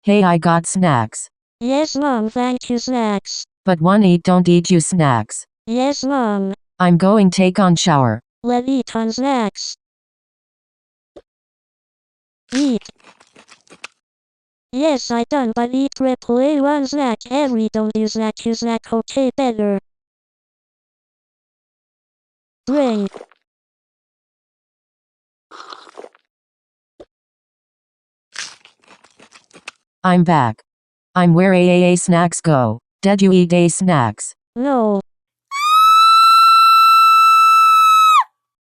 Hey, I got snacks. Yes, Mom, thank you, snacks. But one eat don't eat you snacks. Yes, Mom. I'm going take on shower. Let eat on snacks. Eat. Yes, I done, but eat triple A1 snack. Every don't you snack okay better. Drink. I'm back. I'm where AAA snacks go. Did you eat A snacks? No.